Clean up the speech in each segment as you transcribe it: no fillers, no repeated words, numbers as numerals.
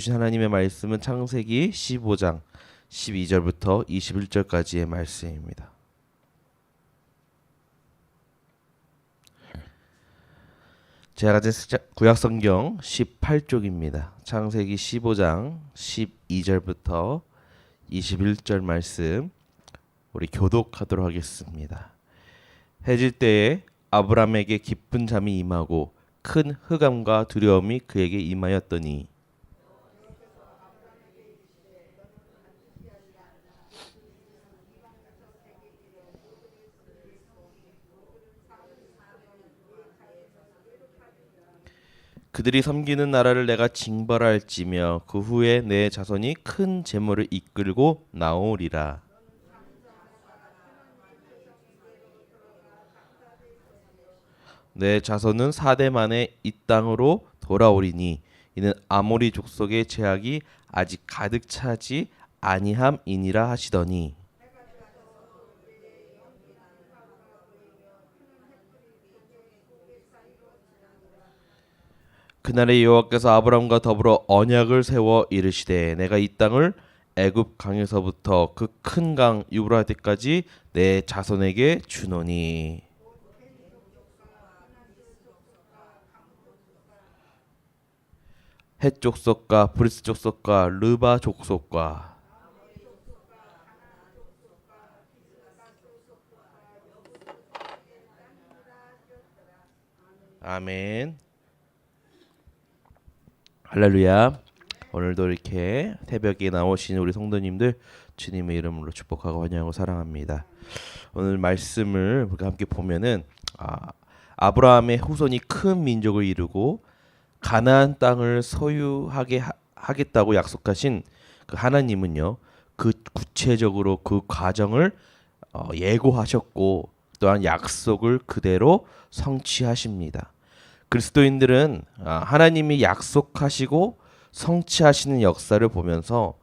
주신 하나님의 말씀은 창세기 15장 12절부터 21절까지의 말씀입니다. 제가 가진 구약성경 18쪽입니다. 창세기 15장 12절부터 21절 말씀 우리 교독하도록 하겠습니다. 해질 때에 아브람에게 깊은 잠이 임하고 큰 흑암과 두려움이 그에게 임하였더니 그들이 섬기는 나라를 내가 징벌할지며 그 후에 내 자손이 큰 재물을 이끌고 나오리라. 내 자손은 4대 만에 이 땅으로 돌아오리니 이는 아모리 족속의 죄악이 아직 가득 차지 아니함이니라 하시더니 그날에 여호와께서 아브람과 더불어 언약을 세워 이르시되 내가 이 땅을 애굽 강에서부터 그 큰 강 유브라데까지 내 자손에게 주노니. 헷 족속과 브리스 족속과 르바 족속과 아멘. 할렐루야. 오늘도 이렇게 새벽에 나오신 우리 성도님들 주님의 이름으로 축복하고 환영하고 사랑합니다. 오늘 말씀을 우리가 함께 보면은 아브라함의 후손이 큰 민족을 이루고 가나안 땅을 소유하게 하겠다고 약속하신 그 하나님은요, 그 구체적으로 그 과정을 예고하셨고 또한 약속을 그대로 성취하십니다. 그리스도인들은 하나님이 약속하시고 성취하시는 역사를 보면서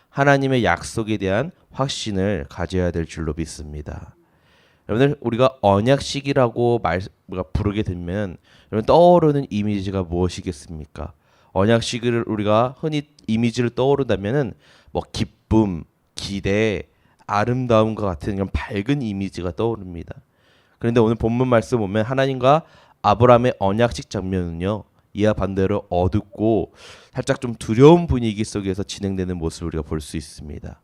하나님의 약속에 대한 확신을 가져야 될 줄로 믿습니다. 여러분들, 우리가 언약식이라고 부르게 되면 여러분 떠오르는 이미지가 무엇이겠습니까? 언약식을 우리가 흔히 이미지를 떠오른다면은 뭐 기쁨, 기대, 아름다움과 같은 이런 밝은 이미지가 떠오릅니다. 그런데 오늘 본문 말씀 보면 하나님과 아브라함의 언약식 장면은요, 이와 반대로 어둡고 살짝 좀 두려운 분위기 속에서 진행되는 모습을 우리가 볼 수 있습니다.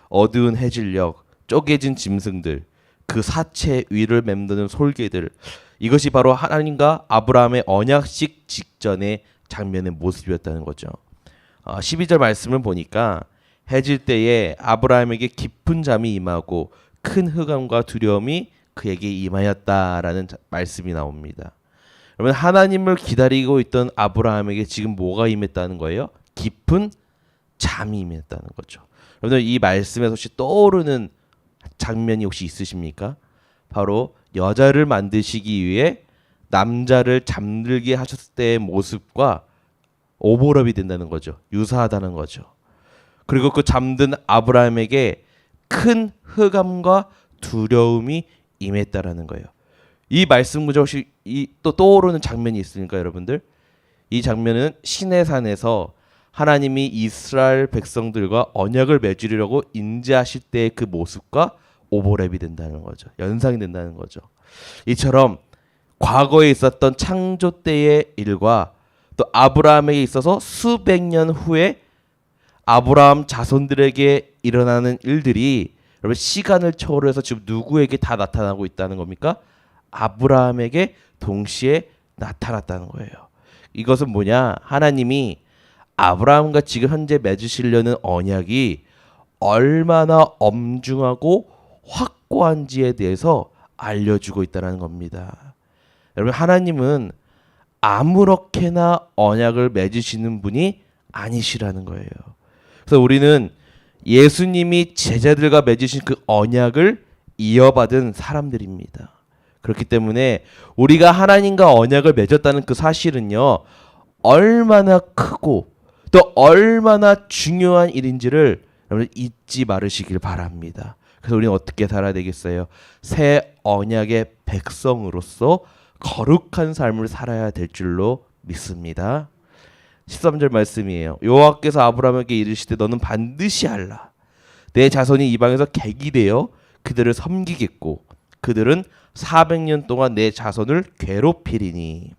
어두운 해질녘, 쪼개진 짐승들, 그 사체 위를 맴도는 솔개들, 이것이 바로 하나님과 아브라함의 언약식 직전의 장면의 모습이었다는 거죠. 12절 말씀을 보니까 해질 때에 아브라함에게 깊은 잠이 임하고 큰 흑암과 두려움이 그에게 임하였다라는 말씀이 나옵니다. 여러분, 하나님을 기다리고 있던 아브라함에게 지금 뭐가 임했다는 거예요? 깊은 잠이 임했다는 거죠. 여러분들, 이 말씀에서 혹시 떠오르는 장면이 혹시 있으십니까? 바로 여자를 만드시기 위해 남자를 잠들게 하셨을 때의 모습과 오버랩이 된다는 거죠. 유사하다는 거죠. 그리고 그 잠든 아브라함에게 큰 흑암과 두려움이 임했다라는 거예요. 이 말씀 구절 혹시 또 떠오르는 장면이 있으니까 여러분들, 이 장면은 시내산에서 하나님이 이스라엘 백성들과 언약을 맺으려고 인지하실 때의 그 모습과 오버랩이 된다는 거죠. 연상이 된다는 거죠. 이처럼 과거에 있었던 창조 때의 일과 또 아브라함에게 있어서 수백 년 후에 아브라함 자손들에게 일어나는 일들이 여러분 시간을 초월해서 지금 누구에게 다 나타나고 있다는 겁니까? 아브라함에게 동시에 나타났다는 거예요. 이것은 뭐냐? 하나님이 아브라함과 지금 현재 맺으시려는 언약이 얼마나 엄중하고 확고한지에 대해서 알려주고 있다는 겁니다. 여러분, 하나님은 아무렇게나 언약을 맺으시는 분이 아니시라는 거예요. 그래서 우리는 예수님이 제자들과 맺으신 그 언약을 이어받은 사람들입니다. 그렇기 때문에 우리가 하나님과 언약을 맺었다는 그 사실은요, 얼마나 크고 또 얼마나 중요한 일인지를 여러분 잊지 말으시길 바랍니다. 그래서 우리는 어떻게 살아야 되겠어요? 새 언약의 백성으로서 거룩한 삶을 살아야 될 줄로 믿습니다. 13절 말씀이에요. 여호와께서 아브라함에게 이르시되 너는 반드시 알라. 내 자손이 이방에서 객이 되어 그들을 섬기겠고 그들은 400년 동안 내 자손을 괴롭히리니.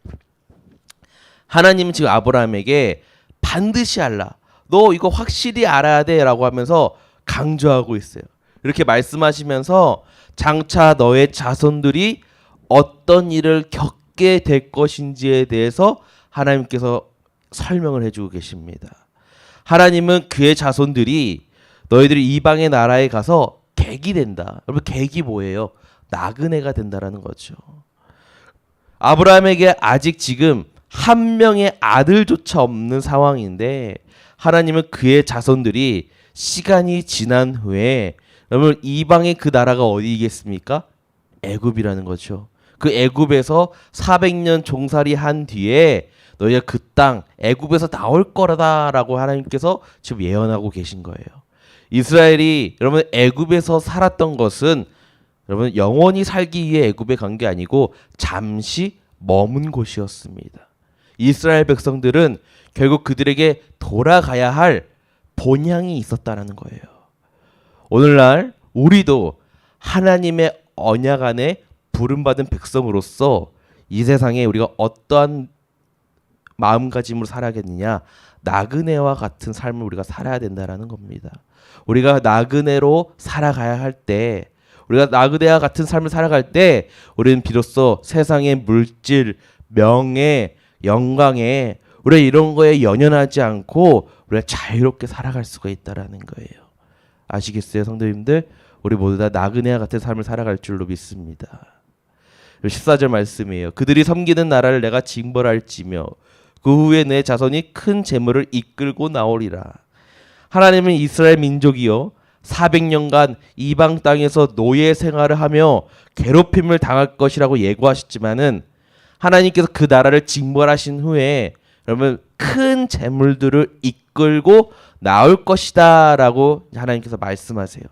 하나님은 지금 아브라함에게 반드시 알라. 너 이거 확실히 알아야 돼 라고 하면서 강조하고 있어요. 이렇게 말씀하시면서 장차 너의 자손들이 어떤 일을 겪게 될 것인지에 대해서 하나님께서 설명을 해주고 계십니다. 하나님은 그의 자손들이 너희들이 이방의 나라에 가서 객이 된다. 여러분 객이 뭐예요? 나그네가 된다라는 거죠. 아브라함에게 아직 지금 한 명의 아들조차 없는 상황인데 하나님은 그의 자손들이 시간이 지난 후에 여러분 이방의 그 나라가 어디겠습니까? 애굽이라는 거죠. 그 애굽에서 400년 종살이 한 뒤에 너희가 그 땅 애굽에서 나올 거라다라고 하나님께서 지금 예언하고 계신 거예요. 이스라엘이 여러분 애굽에서 살았던 것은 여러분 영원히 살기 위해 애굽에 간 게 아니고 잠시 머문 곳이었습니다. 이스라엘 백성들은 결국 그들에게 돌아가야 할 본향이 있었다라는 거예요. 오늘날 우리도 하나님의 언약 안에 부름받은 백성으로서 이 세상에 우리가 어떠한 마음가짐으로 살아야겠느냐? 나그네와 같은 삶을 우리가 살아야 된다라는 겁니다. 우리가 나그네로 살아가야 할 때, 우리가 나그네와 같은 삶을 살아갈 때 우리는 비로소 세상의 물질, 명예, 영광에 우리가 이런 거에 연연하지 않고 우리가 자유롭게 살아갈 수가 있다라는 거예요. 아시겠어요, 성도님들? 우리 모두 다 나그네와 같은 삶을 살아갈 줄로 믿습니다. 14절 말씀이에요. 그들이 섬기는 나라를 내가 징벌할지며 그 후에 내 자손이 큰 재물을 이끌고 나오리라. 하나님은 이스라엘 민족이요 400년간 이방 땅에서 노예 생활을 하며 괴롭힘을 당할 것이라고 예고하셨지만은 하나님께서 그 나라를 징벌하신 후에 여러분 큰 재물들을 이끌고 나올 것이다라고 하나님께서 말씀하세요.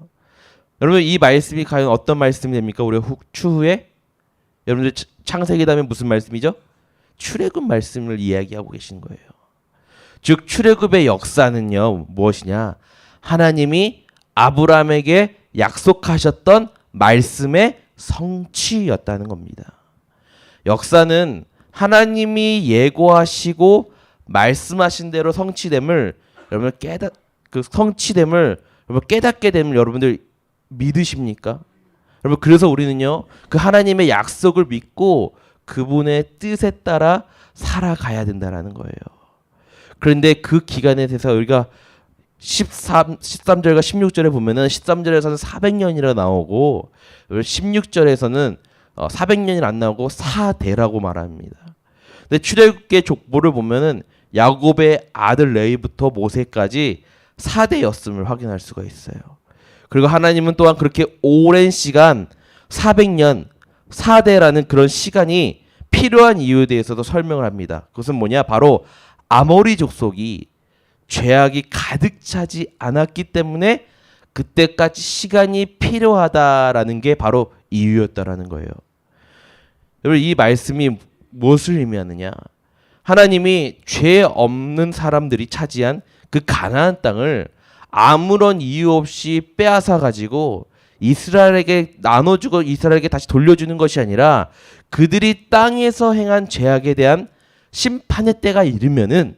여러분 이 말씀이 과연 어떤 말씀이 됩니까? 우리 추후에 여러분들 창세기 다음에 무슨 말씀이죠? 출애굽 말씀을 이야기하고 계신 거예요. 즉 출애굽의 역사는요 무엇이냐? 하나님이 아브라함에게 약속하셨던 말씀의 성취였다는 겁니다. 역사는 하나님이 예고하시고 말씀하신 대로 성취됨을 여러분 성취됨을 여러분 깨닫게 되면 여러분들 믿으십니까? 여러분 그래서 우리는요 그 하나님의 약속을 믿고 그분의 뜻에 따라 살아가야 된다라는 거예요. 그런데 그 기간에 대해서 우리가 13절과 16절에 보면은 13절에서는 400년이라 나오고 16절에서는 400년이 안 나오고 4대라고 말합니다. 근데 출애굽기의 족보를 보면은 야곱의 아들 레위부터 모세까지 4대였음을 확인할 수가 있어요. 그리고 하나님은 또한 그렇게 오랜 시간 400년 4대라는 그런 시간이 필요한 이유에 대해서도 설명을 합니다. 그것은 뭐냐? 바로 아모리 족속이 죄악이 가득 차지 않았기 때문에 그때까지 시간이 필요하다라는 게 바로 이유였다라는 거예요. 여러분 이 말씀이 무엇을 의미하느냐? 하나님이 죄 없는 사람들이 차지한 그 가나안 땅을 아무런 이유 없이 빼앗아 가지고 이스라엘에게 나눠주고 이스라엘에게 다시 돌려주는 것이 아니라 그들이 땅에서 행한 죄악에 대한 심판의 때가 이르면은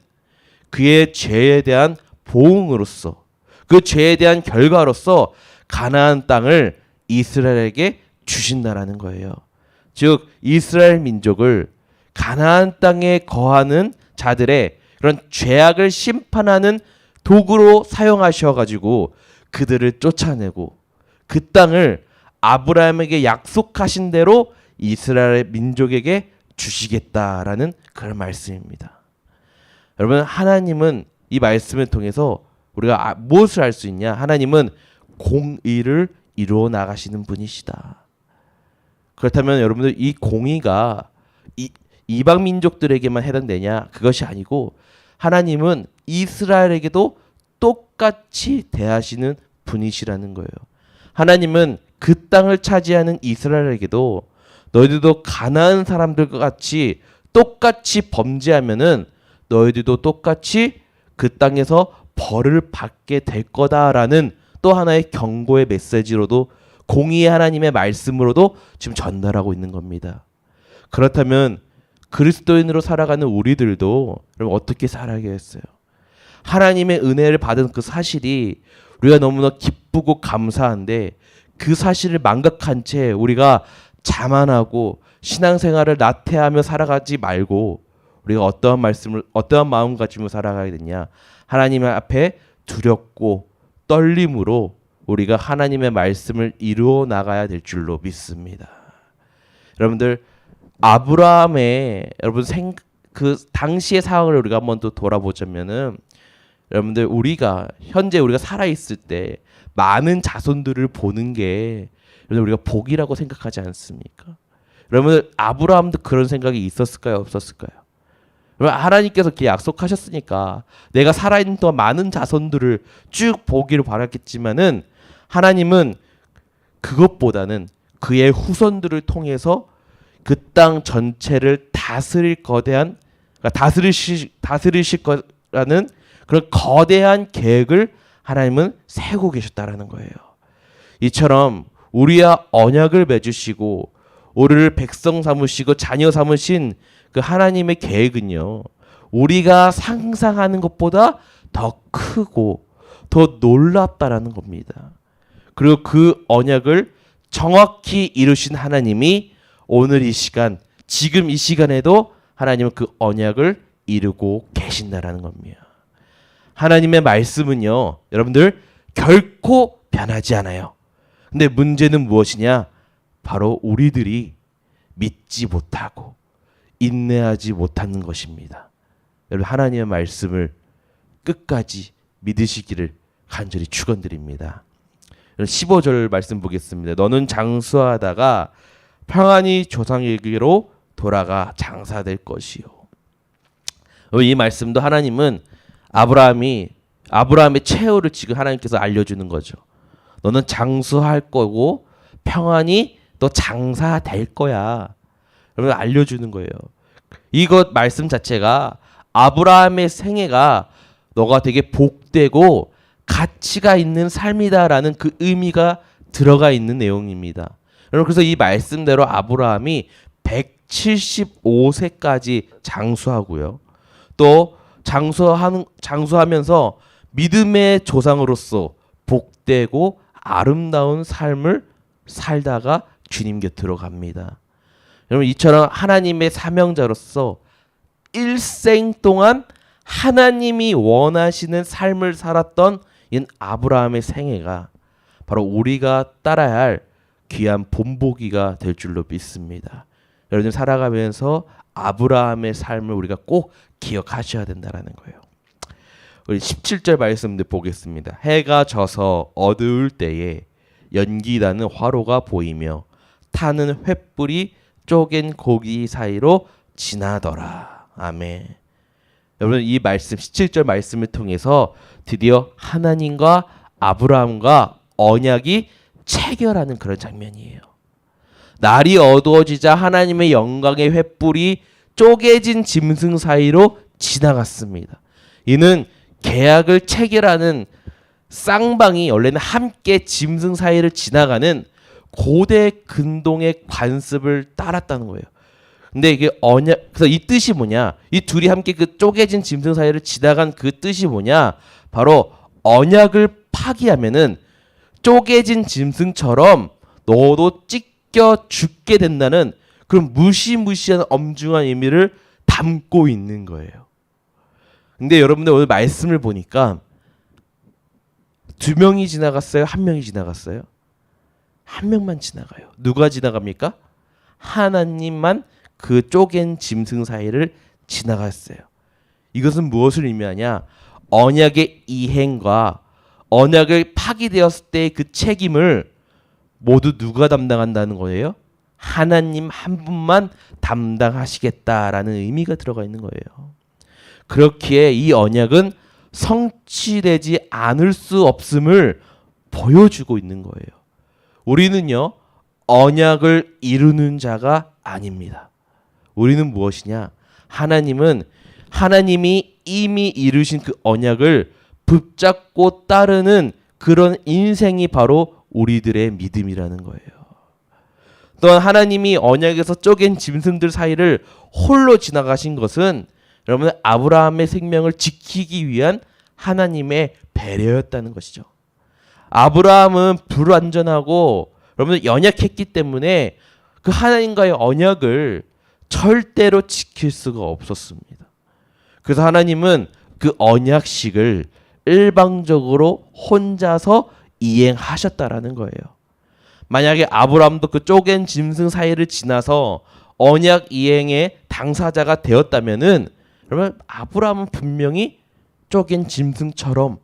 그의 죄에 대한 보응으로서 그 죄에 대한 결과로서 가나안 땅을 이스라엘에게 주신다라는 거예요. 즉 이스라엘 민족을 가나안 땅에 거하는 자들의 그런 죄악을 심판하는 도구로 사용하셔가지고 그들을 쫓아내고 그 땅을 아브라함에게 약속하신 대로 이스라엘 민족에게 주시겠다라는 그런 말씀입니다. 여러분 하나님은 이 말씀을 통해서 우리가 무엇을 알 수 있냐? 하나님은 공의를 이루어 나가시는 분이시다. 그렇다면 여러분들 이 공의가 이방 민족들에게만 해당되냐? 그것이 아니고 하나님은 이스라엘에게도 똑같이 대하시는 분이시라는 거예요. 하나님은 그 땅을 차지하는 이스라엘에게도 너희들도 가나안 사람들과 같이 똑같이 범죄하면은 너희들도 똑같이 그 땅에서 벌을 받게 될 거다라는 또 하나의 경고의 메시지로도 공의의 하나님의 말씀으로도 지금 전달하고 있는 겁니다. 그렇다면 그리스도인으로 살아가는 우리들도 여러분 어떻게 살아야겠어요? 하나님의 은혜를 받은 그 사실이 우리가 너무나 기쁘고 감사한데 그 사실을 망각한 채 우리가 자만하고 신앙생활을 나태하며 살아가지 말고 우리가 어떠한 마음가짐으로 살아가야 되냐? 하나님 앞에 두렵고 떨림으로 우리가 하나님의 말씀을 이루어 나가야 될 줄로 믿습니다. 여러분들 아브라함의 그 당시의 상황을 우리가 한번 또 돌아보자면은 여러분들 현재 우리가 살아 있을 때 많은 자손들을 보는 게 우리가 복이라고 생각하지 않습니까? 여러분들 아브라함도 그런 생각이 있었을까요? 없었을까요? 하나님께서 이렇게 약속하셨으니까 내가 살아있는 동안 많은 자손들을 쭉 보기를 바랐겠지만은 하나님은 그것보다는 그의 후손들을 통해서 그 땅 전체를 다스릴 거라는 그런 거대한 계획을 하나님은 세우고 계셨다라는 거예요. 이처럼 우리와 언약을 맺으시고 우리를 백성 삼으시고 자녀 삼으신 그 하나님의 계획은요, 우리가 상상하는 것보다 더 크고 더 놀랍다라는 겁니다. 그리고 그 언약을 정확히 이루신 하나님이 오늘 이 시간, 지금 이 시간에도 하나님은 그 언약을 이루고 계신다라는 겁니다. 하나님의 말씀은요, 여러분들 결코 변하지 않아요. 근데 문제는 무엇이냐? 바로 우리들이 믿지 못하고 인내하지 못하는 것입니다. 여러분 하나님의 말씀을 끝까지 믿으시기를 간절히 축원드립니다. 15절 말씀 보겠습니다. 너는 장수하다가 평안히 조상에게로 돌아가 장사될 것이요. 이 말씀도 하나님은 아브라함의 최후를 지금 하나님께서 알려주는 거죠. 너는 장수할 거고 평안히 너 장사될 거야. 여러분 알려주는 거예요. 이것 말씀 자체가 아브라함의 생애가 너가 되게 복되고 가치가 있는 삶이다라는 그 의미가 들어가 있는 내용입니다. 여러분 그래서 이 말씀대로 아브라함이 175세까지 장수하고요. 또 장수하면서 믿음의 조상으로서 복되고 아름다운 삶을 살다가 주님 곁으로 갑니다. 여러분 이처럼 하나님의 사명자로서 일생 동안 하나님이 원하시는 삶을 살았던 이 아브라함의 생애가 바로 우리가 따라야 할 귀한 본보기가 될 줄로 믿습니다. 여러분 살아가면서 아브라함의 삶을 우리가 꼭 기억하셔야 된다는 거예요. 우리 17절 말씀도 보겠습니다. 해가 져서 어두울 때에 연기나는 화로가 보이며 타는 횃불이 쪼갠 고기 사이로 지나더라. 아멘. 여러분 이 말씀 17절 말씀을 통해서 드디어 하나님과 아브라함과 언약이 체결하는 그런 장면이에요. 날이 어두워지자 하나님의 영광의 횃불이 쪼개진 짐승 사이로 지나갔습니다. 이는 계약을 체결하는 쌍방이 원래는 함께 짐승 사이를 지나가는 고대 근동의 관습을 따랐다는 거예요. 근데 이게 그래서 이 뜻이 뭐냐? 이 둘이 함께 그 쪼개진 짐승 사이를 지나간 그 뜻이 뭐냐? 바로 언약을 파기하면은 쪼개진 짐승처럼 너도 찢겨 죽게 된다는 그런 무시무시한 엄중한 의미를 담고 있는 거예요. 근데 여러분들 오늘 말씀을 보니까 2명이 지나갔어요? 1명이 지나갔어요? 1명만 지나가요. 누가 지나갑니까? 하나님만 그 쪼갠 짐승 사이를 지나갔어요. 이것은 무엇을 의미하냐? 언약의 이행과 언약을 파기되었을 때의 그 책임을 모두 누가 담당한다는 거예요? 하나님 한 분만 담당하시겠다라는 의미가 들어가 있는 거예요. 그렇기에 이 언약은 성취되지 않을 수 없음을 보여주고 있는 거예요. 우리는요, 언약을 이루는 자가 아닙니다. 우리는 무엇이냐? 하나님은 하나님이 이미 이루신 그 언약을 붙잡고 따르는 그런 인생이 바로 우리들의 믿음이라는 거예요. 또한 하나님이 언약에서 쪼갠 짐승들 사이를 홀로 지나가신 것은 여러분 아브라함의 생명을 지키기 위한 하나님의 배려였다는 것이죠. 아브라함은 불완전하고 여러분 연약했기 때문에 그 하나님과의 언약을 절대로 지킬 수가 없었습니다. 그래서 하나님은 그 언약식을 일방적으로 혼자서 이행하셨다라는 거예요. 만약에 아브라함도 그 쪼갠 짐승 사이를 지나서 언약 이행의 당사자가 되었다면은 여러분 아브라함은 분명히 쪼갠 짐승처럼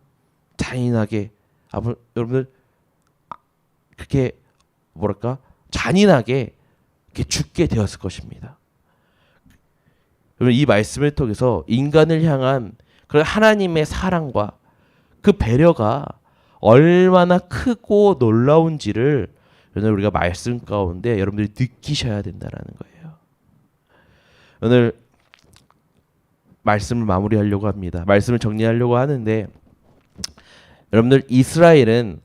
잔인하게 여러분들 그렇게 뭐랄까 잔인하게 이렇게 죽게 되었을 것입니다. 여러분 이 말씀을 통해서 인간을 향한 그런 하나님의 사랑과 그 배려가 얼마나 크고 놀라운지를 오늘 우리가 말씀 가운데 여러분들이 느끼셔야 된다라는 거예요. 오늘 말씀을 마무리하려고 합니다. 말씀을 정리하려고 하는데 여러분들 이스라엘은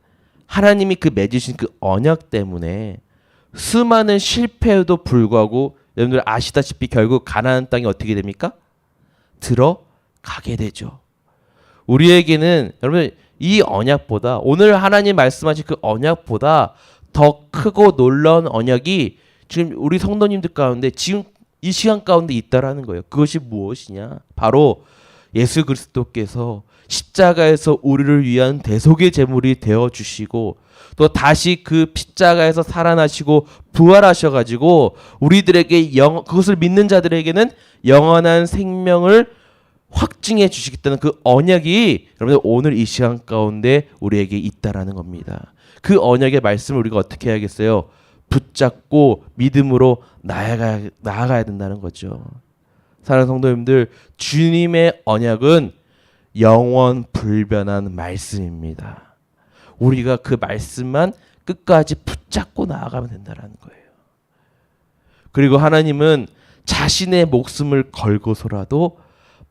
하나님이 그 맺으신 그 언약 때문에 수많은 실패에도 불구하고 여러분들 아시다시피 결국 가나안 땅이 어떻게 됩니까? 들어가게 되죠. 우리에게는 여러분 이 언약보다 오늘 하나님 말씀하신 그 언약보다 더 크고 놀라운 언약이 지금 우리 성도님들 가운데 지금 이 시간 가운데 있다라는 거예요. 그것이 무엇이냐? 바로 예수 그리스도께서 십자가에서 우리를 위한 대속의 제물이 되어 주시고 또 다시 그 십자가에서 살아나시고 부활하셔 가지고 우리들에게 그것을 믿는 자들에게는 영원한 생명을 확증해 주시겠다는 그 언약이 여러분들 오늘 이 시간 가운데 우리에게 있다라는 겁니다. 그 언약의 말씀을 우리가 어떻게 해야겠어요? 붙잡고 믿음으로 나아가야 된다는 거죠. 사랑하는 성도님들, 주님의 언약은 영원 불변한 말씀입니다. 우리가 그 말씀만 끝까지 붙잡고 나아가면 된다는 거예요. 그리고 하나님은 자신의 목숨을 걸고서라도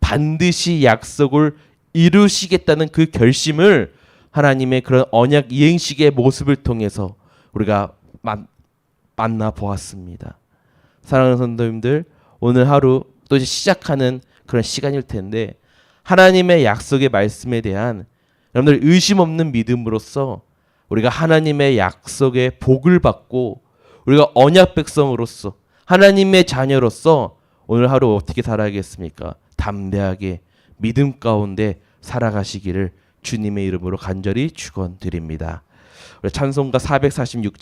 반드시 약속을 이루시겠다는 그 결심을 하나님의 그런 언약 이행식의 모습을 통해서 우리가 만나 보았습니다. 사랑하는 성도님들, 오늘 하루 또 이제 시작하는 그런 시간일 텐데 하나님의 약속의 말씀에 대한 여러분들 의심 없는 믿음으로써 우리가 하나님의 약속의 복을 받고 우리가 언약 백성으로서 하나님의 자녀로서 오늘 하루 어떻게 살아야겠습니까? 담대하게 믿음 가운데 살아가시기를 주님의 이름으로 간절히 축원드립니다. 찬송가 446장